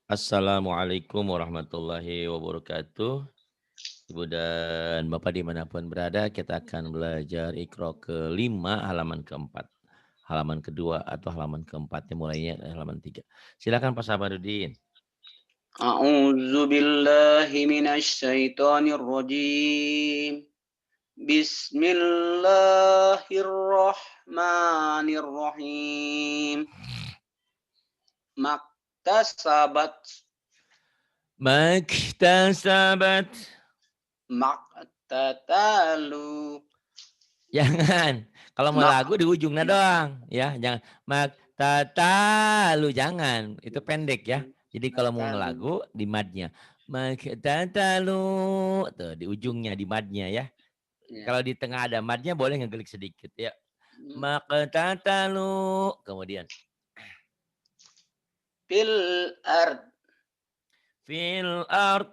Assalamualaikum warahmatullahi wabarakatuh. Ibu dan Bapak dimanapun berada, kita akan belajar Iqra ke-5 halaman keempat. Halaman kedua atau halaman keempatnya mulainya dari halaman 3. Silakan Pak Sabarudin. A'udzu billahi minasy syaithanir rajim. Bismillahirrahmanirrahim. Maktasabat Maktasabat. maktatalu. Jangan. Kalau mau Mak lagu di ujungnya doang. Ya, jangan. Maktatalu. Jangan. Itu pendek ya. Jadi kalau mau Maktatalu. ngelagu di madnya. Maktatalu. Tuh di ujungnya di madnya ya. Ya. Kalau di tengah ada madnya boleh ngegelik sedikit ya. Maktatalu. Kemudian. Fil ard. Fil art.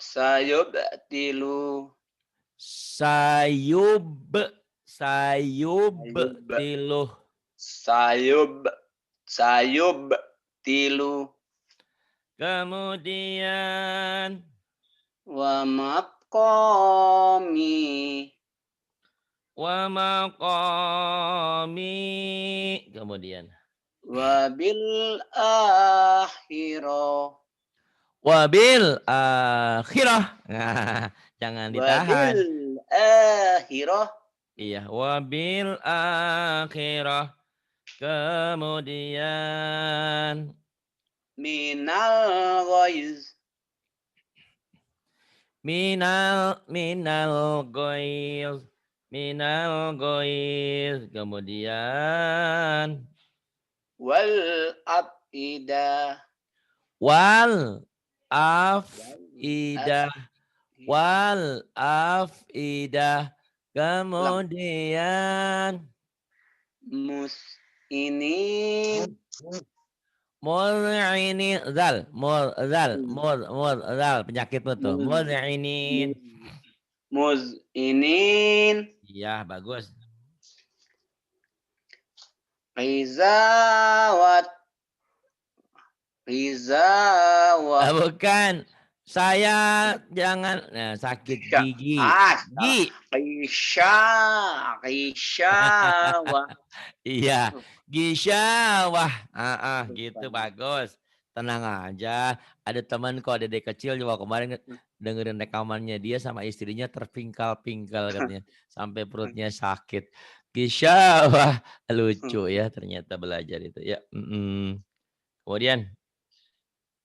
Sayubtilu. Sayub. Sayub. Sayub. Tiluh. Sayub. Sayubtilu. Kemudian. Wa maqami. Wa maqami. Kemudian. Wa bil akhirah. Wabil akhirah. Nah, jangan Wa bil ditahan. akhirah. Iya, wabil akhirah. Kemudian Minal ghaiz. minal goil. Minal goil. Kemudian Wal afidah. wal Wal afidah. afidah. Wal afidah. Ulang. Kemudian Mus ini. ini zal, zal penyakitmu tuh. Mul'inin. Muzinin. Iya, bagus. Rizawat. Rizawat. Bukan. Saya jangan sakit gigi. Gi. Risawah. Iya, gisyawah. Gitu bagus. Tenang aja. Ada teman kok Dede kecil juga kemarin dengerin rekamannya dia sama istrinya terpingkal-pingkal katanya sampai perutnya sakit. Gisyawah. Lucu ya ternyata belajar itu ya. Kemudian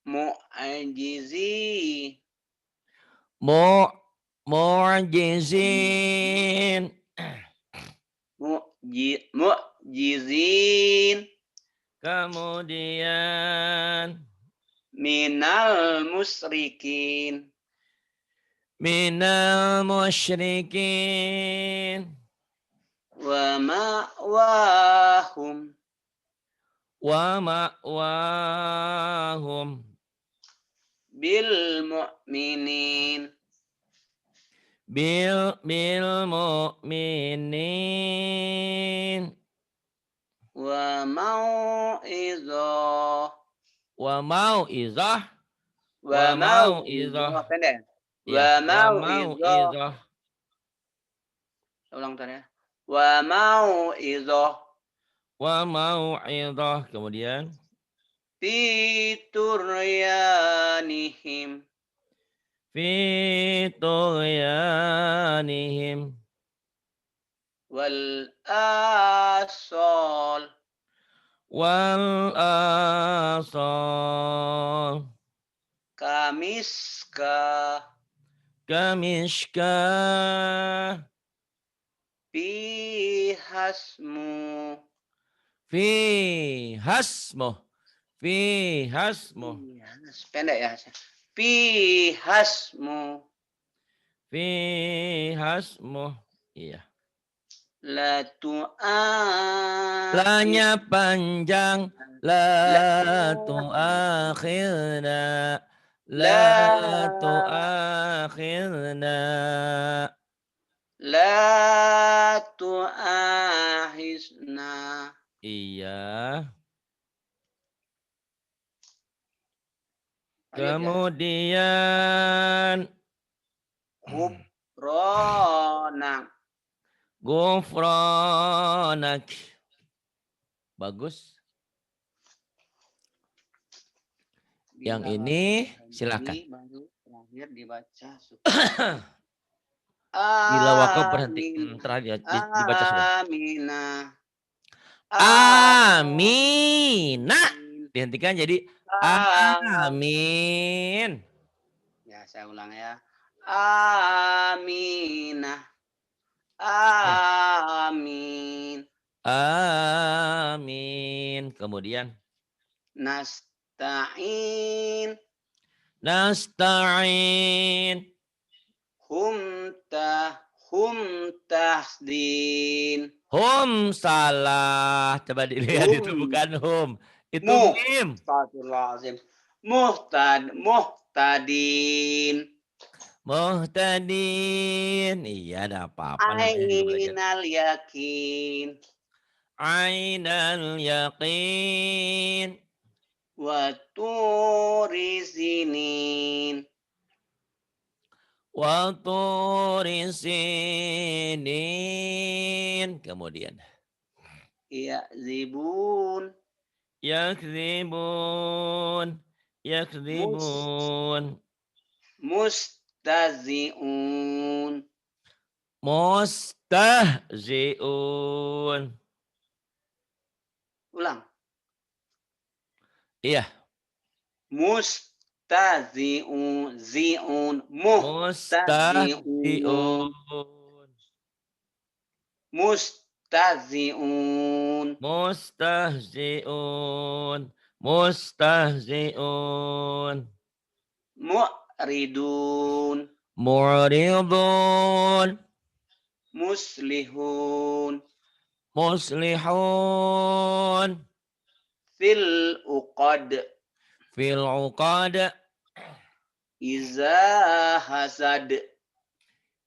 Mu'ajizi. mu mu'jizin. Mu'jizin. Kemudian Minal musrikin. minal musyrikin. Wa ma'wahum. Wa ma'wahum. Bil mu'minin. Bil mu'minin. Wa mau'izah. Wa mau'izah. Wa Wa mau'izah. mau'izah. Pendek. Iya, Wa wa mau'izah. mau'izah. Ulang tadi ya. Wa mau'izah. Wa mau'izah. Kemudian Fi turyanihim. fi tughyanihim. Wal asal. Wal asal. Kamiska. Kamishka. Fi hasmu. Fi hasmuh. Fi hasmuh. Pendek ya. Fi hasmu. Fi hasmuh. Iya. La tu'akhir. Lanya panjang. La tu'akhirna. La La tu'akhirna. La tu'ahisna. Iya. Alif ya. Kemudian Ghufrana. Ghufranak. Bagus. Yang Bila ini waktu silakan. berhenti, baru terakhir dibaca. Bila wakaf berhenti. Amin. Terakhir dibaca sudah. Amina. Amina. Amin. Dihentikan jadi amin. Ya, saya ulang ya. Aminah. Ya. Amin. Amin. Kemudian Nasta'in. nasta'in. Hum tasdin. Hum salah. Coba dilihat itu Hum. bukan hum. Itu mim. Astagfirullahaladzim. Muhtadin. Muhtadin. Iya, ada apa-apa namanya juga belajar. Ainal yakin. Ainal yaqin. Wa turi sinin. Wa turi sinin. Kemudian. Ya'zibun. Yakzibun. Yakzibun. Mustazi'un. Mustahzi'un. Ulang. Iya. Mustazi'un. Zi'un. Mustazi'un. Mustahzi'un. Mustazi'un. Mustahzi'un. Mustahzi'un. Mu'ridun. Mu'ridun. Muslihun. Muslihun. Fil uqad. Fil uqad. Iza hasad.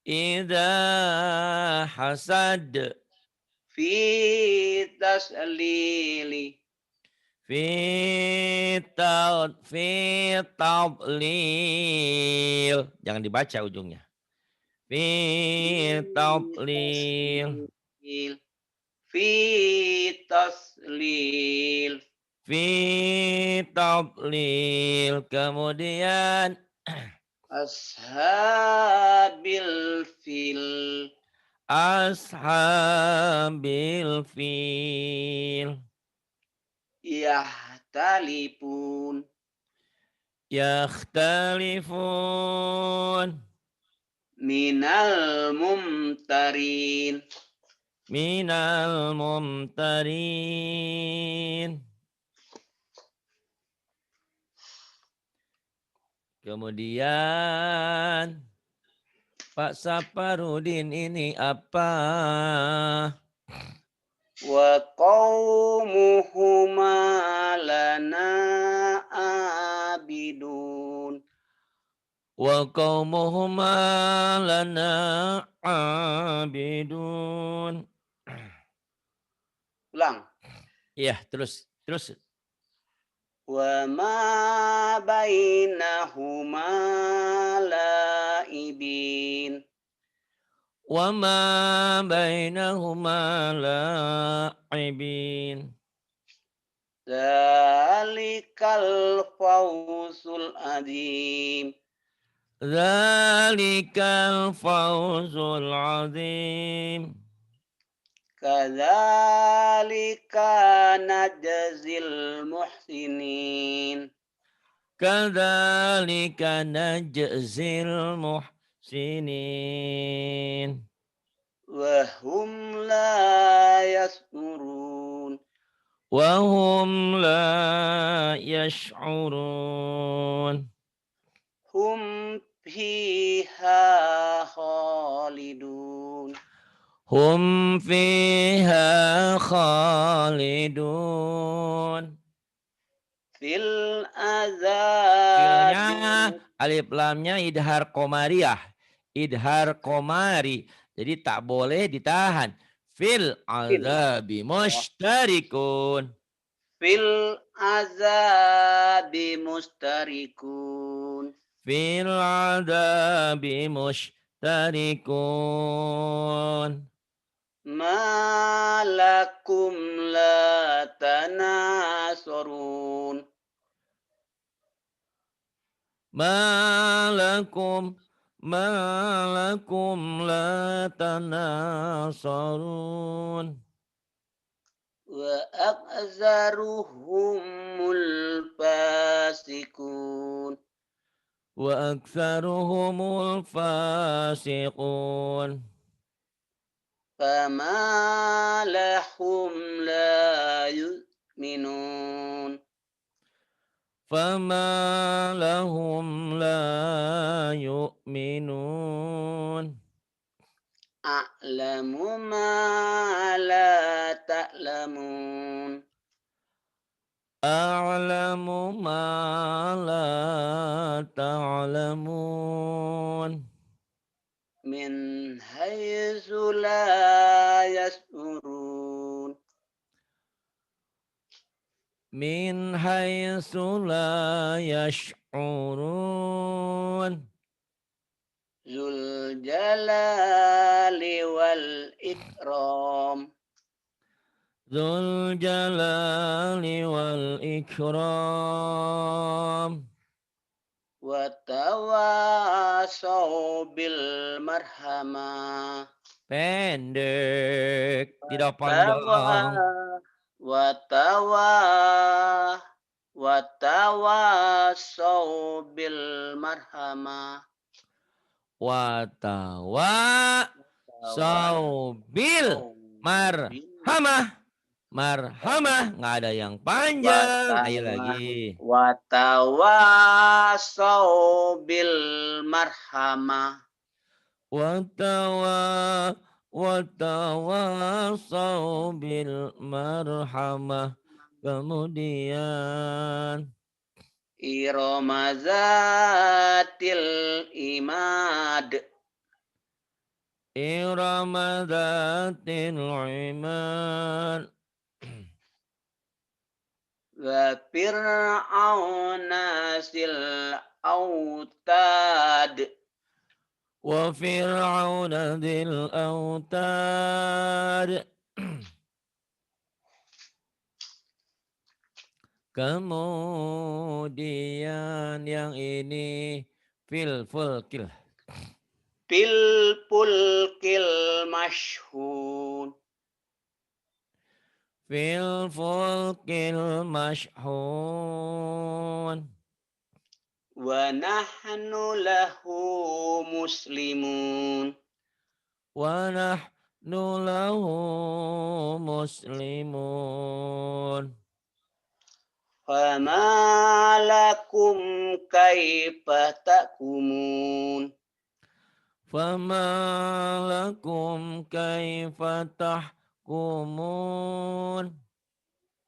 Idza hasad. Fi taslili. Fi tadlil. Jangan dibaca ujungnya. Fi tadlil. Fi taslil. Fi tadlil. Kemudian Ashabil fil. ashabil fil. Yahtalifun. Yakhtalifun. Minal mumtarin. Minal mumtarin. Kemudian Pak Saparudin ini apa? Wa qaumuhuma lana abidun. Wa qaumuhuma lana abidun. Ulang. Iya, terus. Wa ma bainahuma laibin. Wa ma bainahuma la'ibin. Zalikal fawzul azim. Zalikal fawzul azim. Kadzalika najzil muhsinin. Kadzalika najzil muhsinin. Wa hum la yas'urun. Wa hum la yash'urun. Hum fiha khalidun. Hum fiha khalidun. Fil Filnya azab. alif lamnya idhar komariah. Idhar komari. Jadi tak boleh ditahan. Fil azabi mushtarikun. fil azabi mustarikun. Fil adabi mushtarikun. Malakum la tanasurun. Malakum la tanasarun. Wa akzaruhumul fasikun. Wa aktsaruhumul fasiqun. Fama lahum la yu'minun. Fama lahum la yu'minun. A'lamu ma la ta'lamun. A'lamu ma la ta'lamun. Min haitsu la yas'urun. Min haitsu la yash'urun. Zul jalali wal ikram. Dzul jalali wal ikram. Wa tawasaw bil marhamah. Pendek, tidak Tawa panjang. Watawa Watawasaw bil marhamah. Watawa saubil Tawasaw bil marhamah. Marhamah, nggak ada yang panjang. Ayo Watawa lagi. Watawasaw bil marhamah. Watawa watawasau bil marhamah. Kemudian Irama zatil imad. Irama dzatil imad. Wa fir'auna sil autad. Wa fir'auna dzil autad. Kemudian yang ini fil fulkil. Fil pulkil mashhun. Fil fulkil mashhun. Wa nahnu lahu muslimun. Wa nahnu lahu muslimun. Fama lakum kaifa tahkumun. Fama lakum kaifa tahkumun.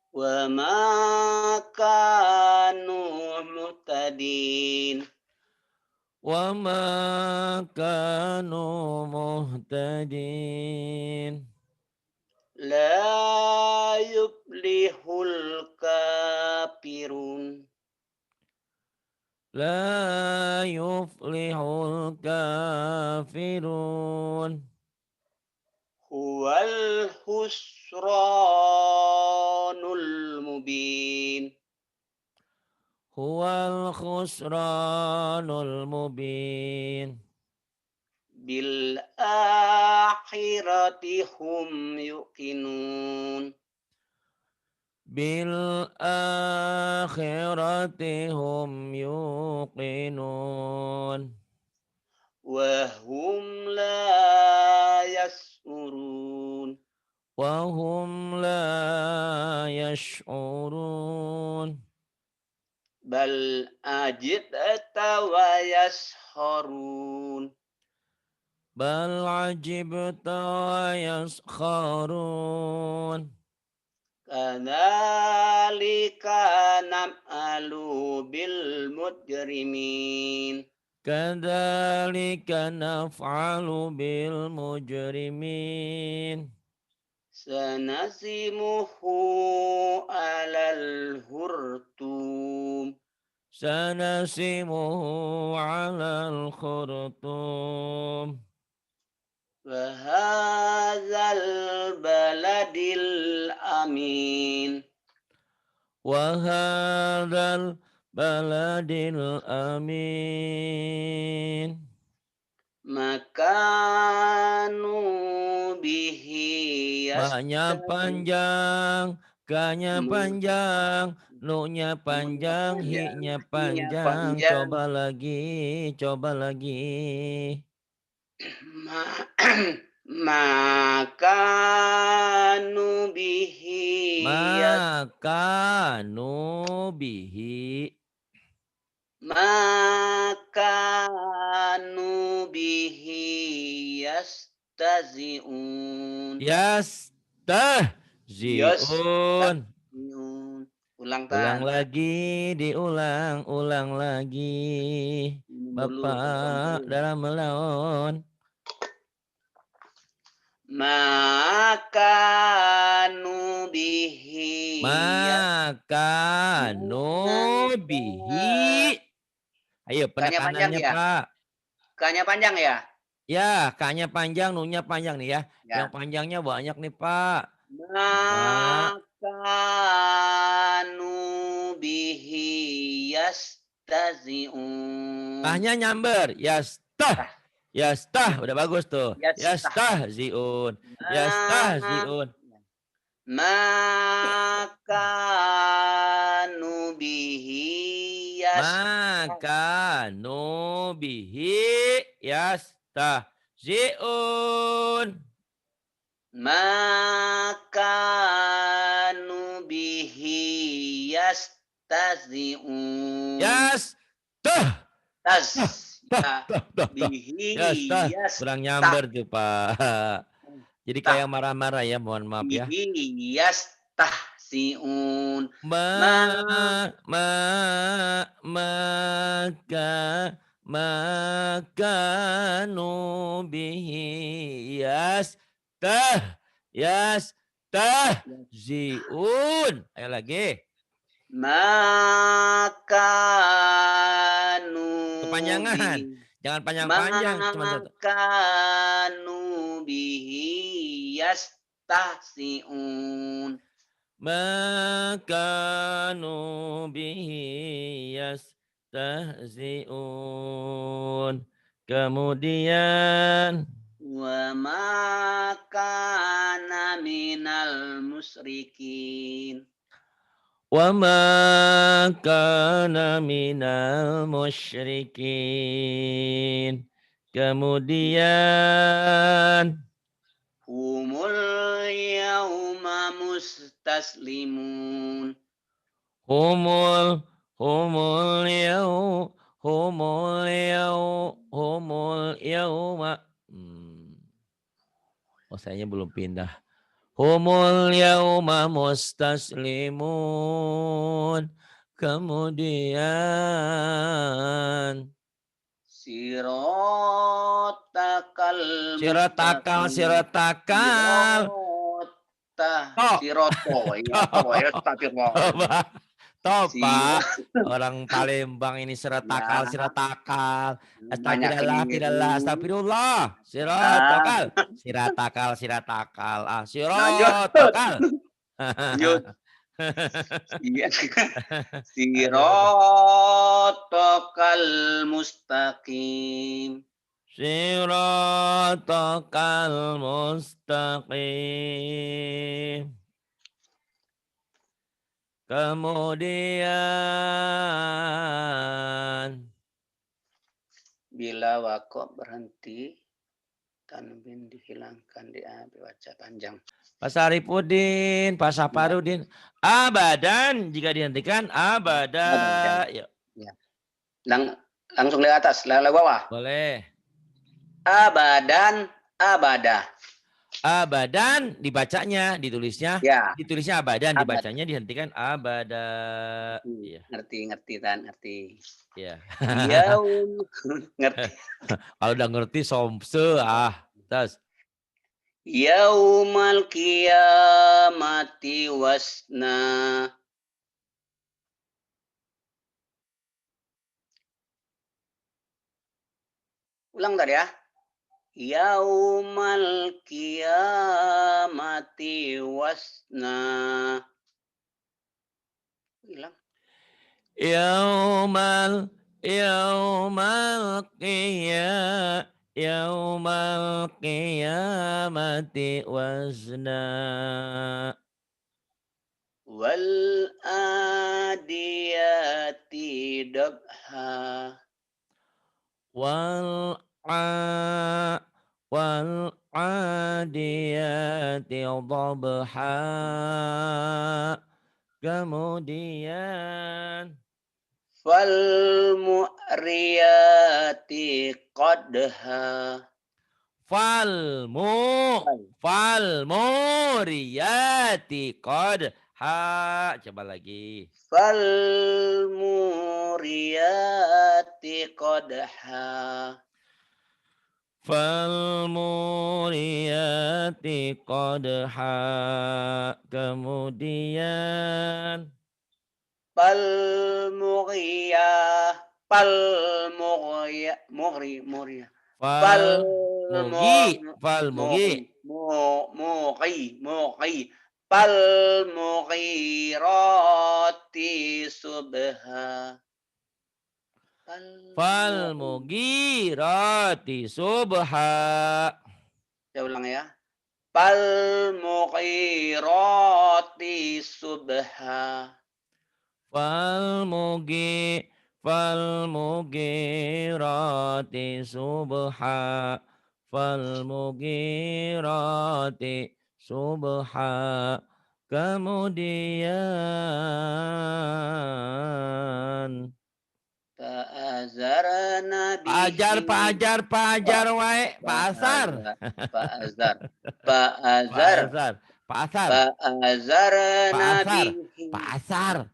Wa ma kanu muhtadin. Wa ma kanu muhtadin. La yuflihul kafirun. La yuflihul kafirun. Huwal husranul mubin. Huwal khusranul mubin. Bil akhirati hum yuqinun. Bil akhirati hum yuqinun. Wa hum la yas'urun. Wa hum la yash'urun. Bal ajibta wa yasharun. Bal ajibta wa yaskharun. Kadzalika naf'alu bil mujrimin. Kadzalika naf'alu bil mujrimin. Sanasimuhu alal hurtum. Sanasimuhu 'alal khurtum. Wahadzal baladil amin. Wa hadzal baladil amin. Makanu bihi Maknya panjang, kanya panjang, nu-nya panjang, hi-nya panjang. panjang. Coba lagi, coba lagi. Ma- Makanu bihi Maka nubihi makanu bihi yastazi'un. yastahzi'un. Yastazi'un. Ulang Ulang tan. lagi, diulang, ulang lagi. Minum dulu, berdoa Bapak dulu. dalam melawan. Makanu bihi Maka nubihi. Ayo Kanya panjang penekanannya ya? Pak. Kanya panjang ya? Ya, K-nya panjang, Nu-nya panjang nih ya. Yang Ya. panjangnya banyak nih Pak. Ma, Makanu bihi yastazi'un. K-nya nyamber. Yastah. Tah, Yastah. Udah bagus tuh. yastah. Yastahziun. Ma- Yastahziun. Makanu bihi Maka nubihi yastahziun. Makanu bihi yastazi'un. Yastah. Tas Tah, ya tah, tah, tah. bihi Yastah. Kurang yastah nyamber tuh Pak. Jadi kayak marah-marah ya, mohon maaf ya. bihi yastahzi'un. Ma Ma ma maka makanu bihi yastahziun. Ayo lagi. Makanu Kepanjangan. bihi Jangan panjang-panjang, cuma satu. Makanu bihi yastahzi'un. Makanu bihi yastahziun. Kemudian Wa ma kana minal musyrikin. wa ma kana minal musyrikin. Kemudian Humul yauma mustaslimun. humul humul yau humul yauma. Oh, sayanya belum pindah. Humul yauma mustaslimun. Kemudian Sirotakal sirotakal mustaqim. sirotakal. Sirota. Tok. Siroto. Ya, to. Ya, astagfirullah. Toba. Topa. Sirot. Orang Palembang ini sirotakal Ya, sirotakal. banyak Astagfirullah, ini. tidak astagfirullah. Ah, Sirotakal. Siratakal, siratakal. Ah, lanjut. sirotakal. Lanjut. Iya. Aduh. Sirotokal mustaqim. Siratakal mustaqim. Kemudian Bila wakok berhenti, tanwin dihilangkan di baca panjang. Pak Saripudin, Pak Saparudin, abadan jika dihentikan abada. Yuk, Ya. Langsung lihat atas, lihat bawah. boleh. Abadan, abada. Abadan dibacanya, ditulisnya, Ya, ditulisnya abadan, abad. dibacanya dihentikan abada. Iya, Ngerti, ngerti. iya. Yaum, ngerti. Kalau udah ngerti somse terus Yaumal qiyamati wasna. Ulang tadi ya. Yaumal qiyamati wasna. Hilang. Yaumal yaumal qiyam yaumal qiyamati wazna. Wal adiyati dabha. Wal a wal adiyati dhabha. Kemudian Fal mu'riyati qadha. falmu Fal. falmuriyati qadha. Coba lagi. Fal muriyati qadha. Falmuriyati qadha. Kemudian Fal mughiyah. Fal mughiyah. Mughri. Fal falmugi mughi. Fal mughirati subha. Fal falmugirati subha. Saya ulang ya. Fal mughirati subha. Falmugirati subha. Falmugirati subha. Kemudian Fa'azarna bihi. Pajar wae, pasar. Fa'azar. Fa'azar. Pasar, pasar, Fa'azarna pasar, bihi. pasar.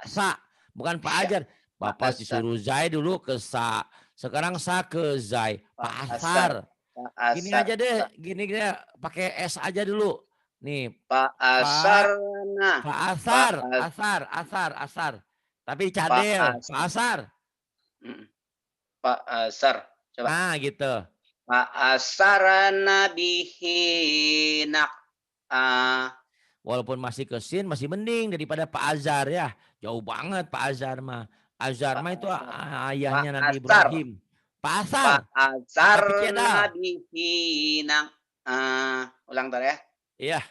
Sa. Bukan Pak Ajar. Bapak Fa'asar. disuruh Zai dulu ke sa. Sekarang sa ke Zai. Fa'asar. Pasar. Gini Fa'asar. aja deh, gini pakai S aja dulu. Nih, Pak Fa'asarna. asar. Tapi cadel, Fa'asar. pasar. Fa'asar. Coba. Nah, gitu. Fa'asarna bihi Walaupun masih ke sin, masih mending daripada Pak Azhar ya. Jauh banget Pak Azhar mah. Azhar mah itu ayahnya Nabi Fa'asar. Ibrahim. Pasar. Tapi Fa'asarna cedal. bihi ulang tadi ya. Iya.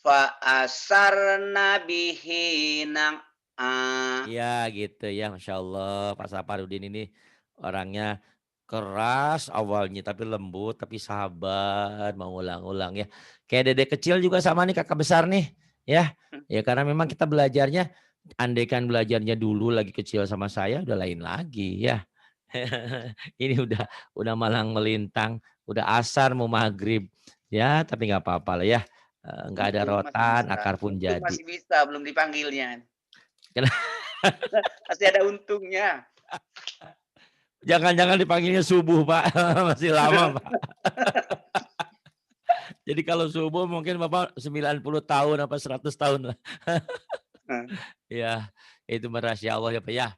Fa'asarna bihi Iya gitu ya. Masya Allah. Pak Saparudin ini orangnya keras awalnya. Tapi lembut. Tapi sabar. Mau ulang-ulang ya. Kayak dede kecil juga sama nih kakak besar nih. Ya. Ya karena memang kita belajarnya. Andaikan belajarnya dulu lagi kecil sama saya. Udah lain lagi ya. Ini udah malang melintang. Udah asar mau maghrib. Ya tapi nggak apa-apa lah ya. Nggak ada Untung masih rotan. bisa. Akar pun Untung jadi. masih bisa, belum dipanggilnya. Masih ada untungnya. Jangan-jangan dipanggilnya subuh, Pak. Masih lama, Pak. Jadi kalau subuh mungkin Bapak 90 tahun apa 100 tahun lah. Ya, itu rahasia Allah ya, Pak ya.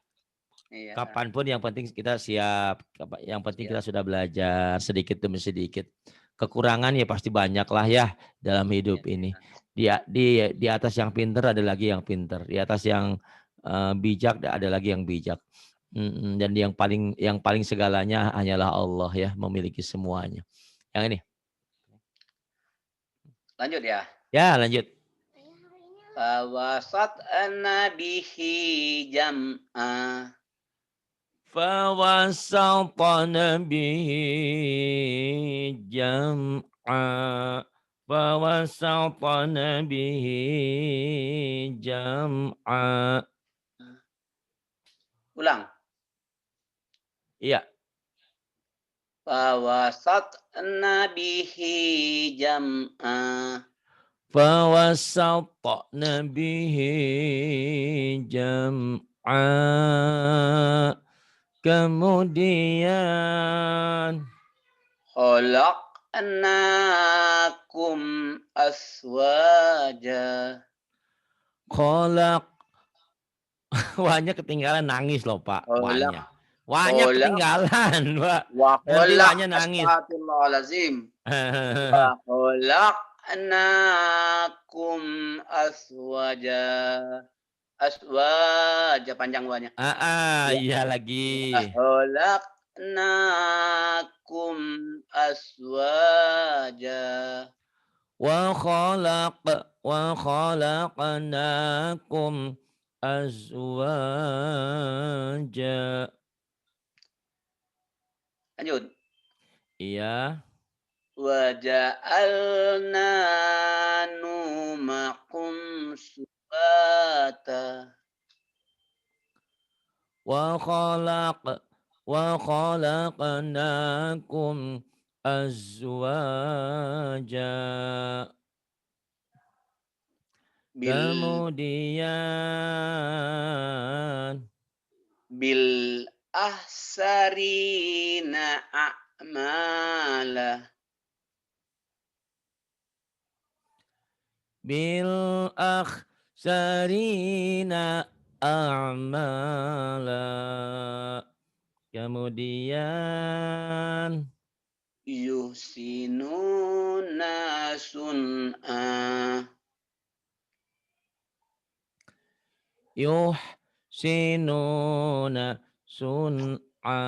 Iya, Kapanpun yang penting kita siap. Yang penting siap. kita sudah belajar sedikit demi sedikit. Kekurangan ya pasti banyak lah ya dalam hidup ini. Di atas yang pinter ada lagi yang pinter. Di atas yang bijak ada lagi yang bijak. Dan yang paling segalanya hanyalah Allah ya, memiliki semuanya. Yang ini. Lanjut ya. Ya, lanjut. Fawasatna bihi jam'a. Fawasatna bihi jam'a. Fawasatna bihi jam'a. Ulang. Iya. Fawasatna bihi jam'a. Fawasatna bihi jam'a. Kemudian khalaqnakum aswaja. Kholak. Wahnya ketinggalan nangis loh Pak, Kholaq wahnya. Wahnya kholaq ketinggalan, Pak. wa Nanti kholaq wahnya nangis. astaghfirullahalazim. Wa khalaqnakum aswaja. Aswaja panjang wanya. Wa Iya lagi. khalaqnakum aswaja. Wa khalaqnakum azwaja. Lanjut. Iya. Wa ja'alna numakum subata. Wa khalaq wa khalaqnakum azwaja. Bil Kemudian bil ahsarina a'mala. bil akhsarina a'mala. Kemudian Yuhsinuna sun'a. yuhsinuna sun'a.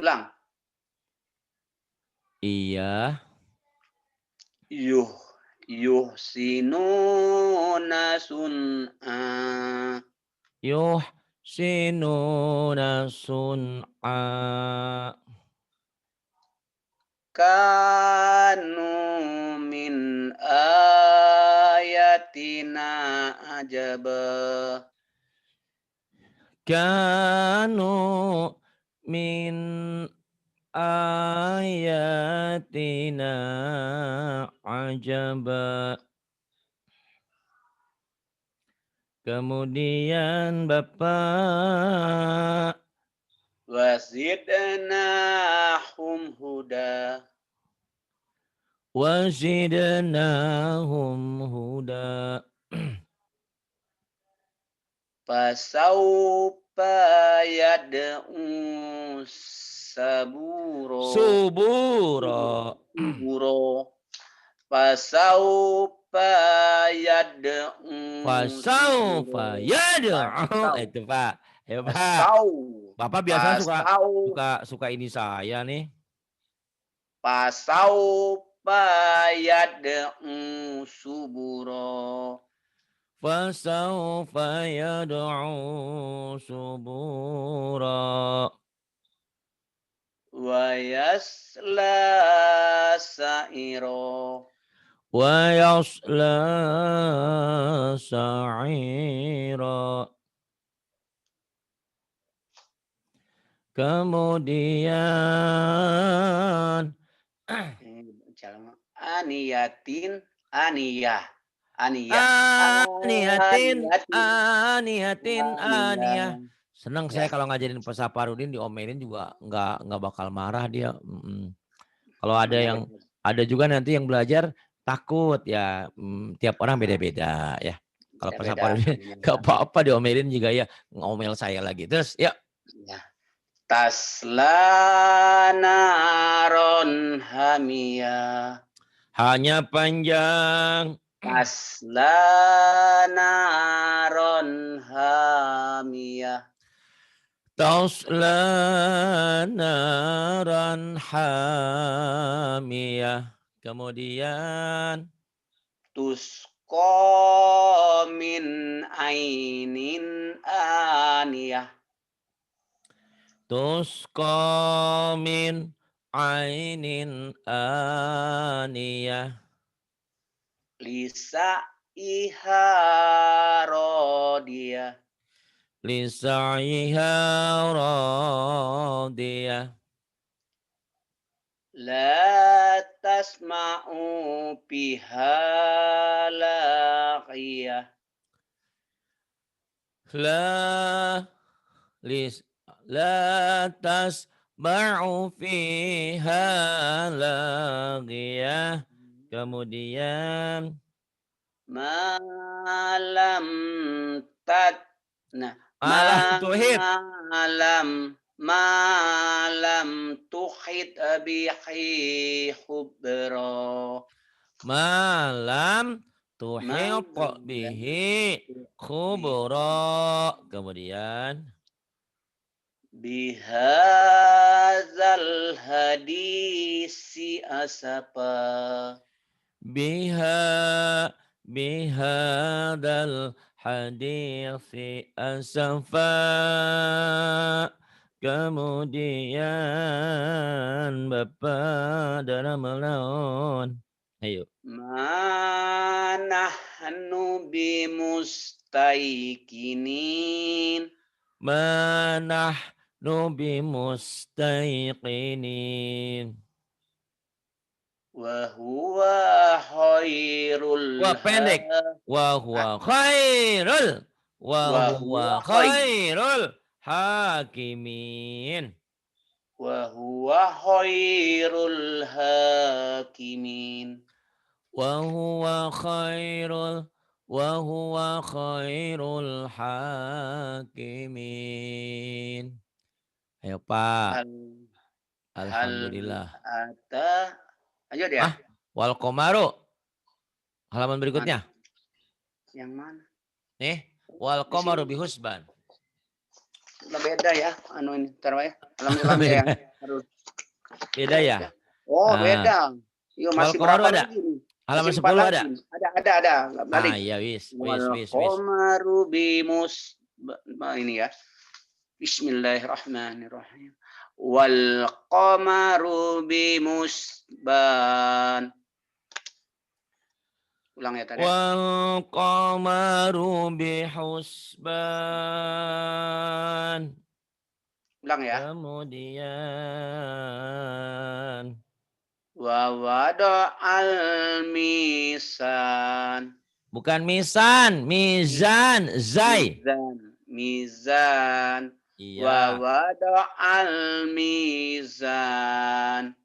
Ulang. Iya. Yuhsinuna sun'a. Yuhsinuna sun'a. Kanu min ayatina ajaba. Kanu min ayatina ajaba. Kemudian Bapak Wazidnahum huda. wazidnahum huda. Fasaufa yad'u saburo. Subura. Suburo. Fasaufa yad'u Fasaufa suburo. yad'u. Fasau. Itu Pak. Ya Pak. Fasau. Bapak biasanya suka Fasau. suka suka ini saya nih. Fasaufa yad'u suburo. Fasaufa yad'u subura. Wa yasla sa'iro. Wa yasla sa'ira. Kemudian Aniyatin, aniyah, aniyah, aniyatin, aniyatin, aniyah. aniyah. Senang saya Ya, kalau ngajarin Pak Saparudin diomelin juga nggak bakal marah dia. Kalau ada namanya yang betul. ada juga nanti yang belajar takut ya. Tiap orang beda-beda ya. Kalau Pak Beda-beda Saparudin nggak namanya. apa-apa diomelin juga ya ngomel saya lagi. Terus ya Ya. Tasla naron hamiyah. hanya panjang. Tasla naron hamiyah. Tasla naran hamiyah. Kemudian Tusqa min ainin aniyah. tusqa min ainin aniyah. Lisa iha rodiyah. Lisaiha radiyah. La tasma'u biha laqiyah. La lis La tasma'u fiha laghiyah. Kemudian malam tat nah malam tuhit. malam tuhit bihi khubra Malam tuhit malam bihi khubra. Kemudian bihadzal hadisi asapa biha bihadal hadisi asafa. Kemudian Bapak dalam melawan. Ayo. manahnu bimustaikinin Manahnu bimustaiqinin. wa huwa khairul Wah pendek. Wa huwa khairul. Wa wa huwa huwa khair khairul hakimin. wa huwa khairul hakimin Wa huwa khairul hakimin. Ayo Pak. hal hal Alhamdulillah. ata lanjut ya Ah, wal komaru. Halaman mana berikutnya. yang mana Nih, wal di sini komaru bihusban. udah beda ya anu ini taruh ya alhamdulillah ya Beda, harus beda ya. oh Ah, beda yuk wal masih komaru berapa ada. lagi nih Halaman masih 4 10 lagi ada. nih. Ada Ah, balik iya wis. wal qamaru bimus ini ya Bismillahirrahmanirrahim wal qamaru bimusban ulang ya tadi Wal qamaru bihusban. ulang ya Kemudian wa wada al misan bukan misan, mizan, zai. mizan wa Iya. wada al mizan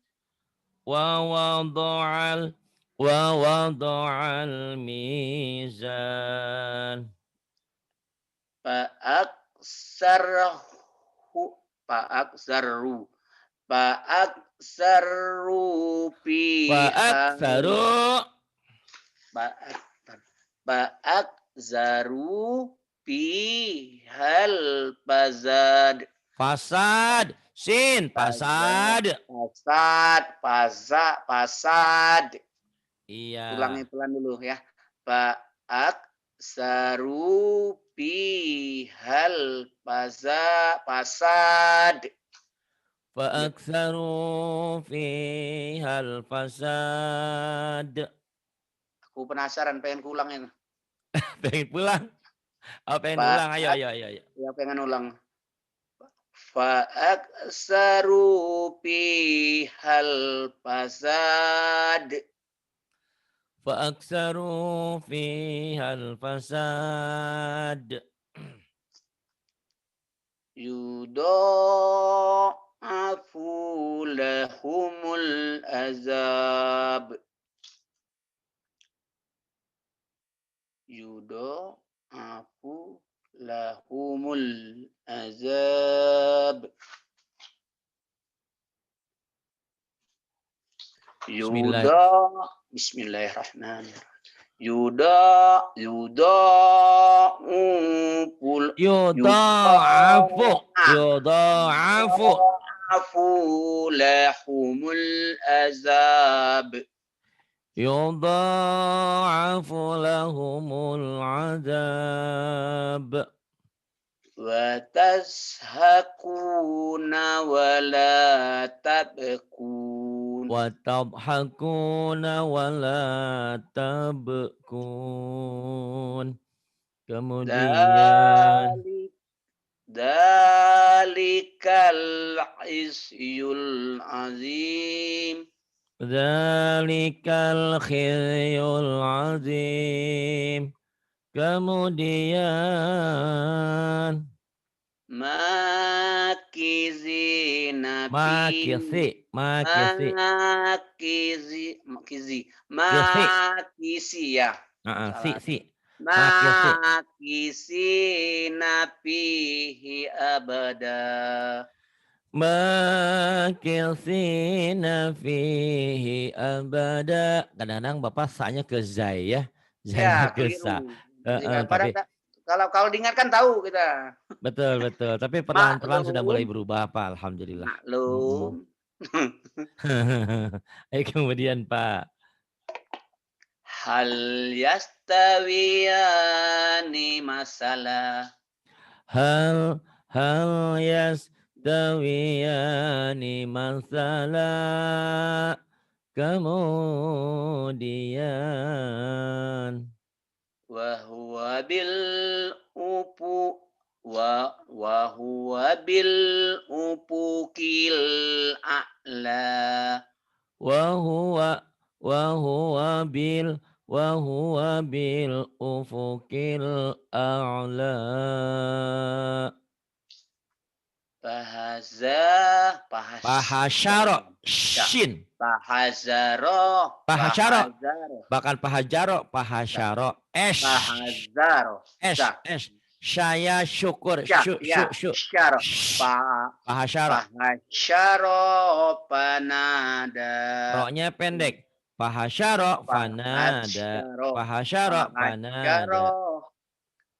Wa wada'al wa wada'al mizan. Fa'aksarhu Fa'aksarru Fa'aksarru piha Fa'aktsaru Fa'aksarru pihal bazad fasad. Sin, fasad. Pasad Iya. ulangi pelan dulu ya Fa'aksarru pihal pasad Fa'aktsaru fihal fasad. aku penasaran pengen ulangin Pengen pulang? Oh, pengen ulang. Ayo, Fa'ak ayo, ayo, ayo. ya pengen ulang Fa'aktsaru pihal fasad Fa'aktsaru fihal fasad. yudha'afu lahumul azab yudha'afu lahumul azab Bismillah. Bismillahirrahmanirrahim yudha'uful Yudha'afu. Yudha'afu. yudha'afu lahumul azab Yudha'afu lahumul azab. wa tashakuna wa la tabkun Wa tadhakuna wa la tabkun. Kemudian dalikal isyul azim Dzalikal khizyul azim. Kemudian ma makizina Makisi, fihi makisi, makizi kisi. makisi ya, Heeh, si, salah. si. Makisi. Makisina fihi abada. Makilsina fihi abada. Kadang-kadang Bapak sa-nya ke zai ya. Zai-nya Ya, ke sa. keliru. Heeh, Pada tapi kalau kalau diingatkan tahu kita. betul, betul. Tapi perlahan-perlahan sudah mulai Maklum, berubah Pak, alhamdulillah. Mhm. maklum. Kemudian Pak. Hal yastawiyani masalah. Hal hal yastawiyani masala. Kemudian Wa bil upu wa bil upukil a'la. Wahuwa wahuwa bil ufukil a'la. Pahasyara Ya. shin. Bahazaro, Pahasyara bahazaro, bahkan pahajaro ya. pahasyara Bahazaro, sa, saya syukur ya, ya, syaro, Sh. bah, Pahasyara bahasyaro panada, roknya pendek. Pahasyara fanada. bahasyaro, Pahasyara bahasyaro, fanada.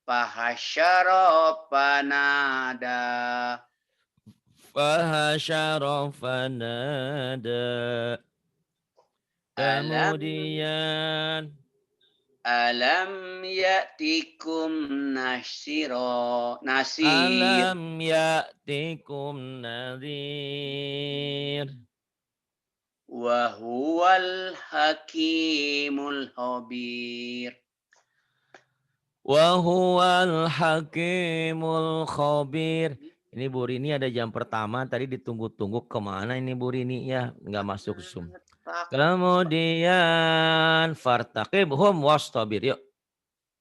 bahasyaro panada. Fahasyara fanada. Alam Kemudian Alam ya'tikum nasir alam ya'tikum nadhir. wa huwal hakimul khabir. Wa huwal hakimul khabir. Ini Bu Rini ada jam pertama tadi ditunggu-tunggu kemana ini Bu Rini ya nggak masuk Zoom. Kemudian fartaqibhum wastabir yuk.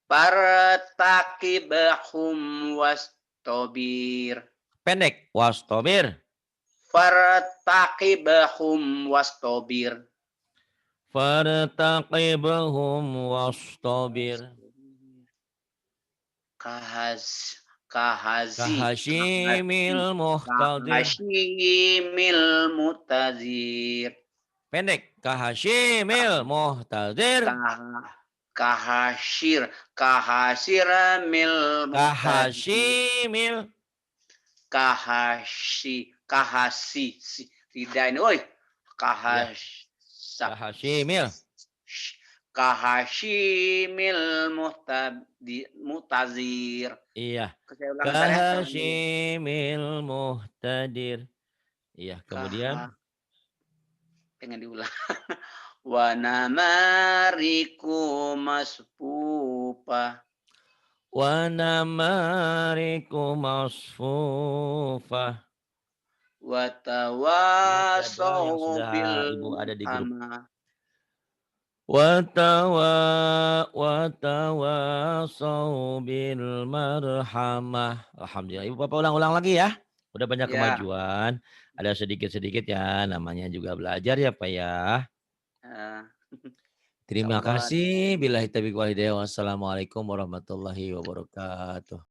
Fartaqibhum wastabir. Pendek wastabir. Fartaqibhum wastabir. Fartaqibhum wastabir. Kahashimil muhtadir. Kahashimil mutazir. Pendek kahashimil muhtadir. Kahasiramil Kahashimil. kahasi tidak ini oi Kahashimil. kahashimil mutazir. Iya. Saya ulang ntar ya. Kahashimil muhtadir. Iya, kemudian pengen diulang. Wa namariku masfufa. wa namariku masfufah. Wa tawasau sudah bil Ibu ada di grup. ama. Wa tawasau bil marhamah. Alhamdulillah. Ibu Bapak ulang-ulang lagi ya. Udah banyak Ya. kemajuan. Ada sedikit-sedikit ya. Namanya juga belajar ya Pak ya. Terima kasih. Billahi taufiq wal hidayah. Wassalamualaikum warahmatullahi wabarakatuh.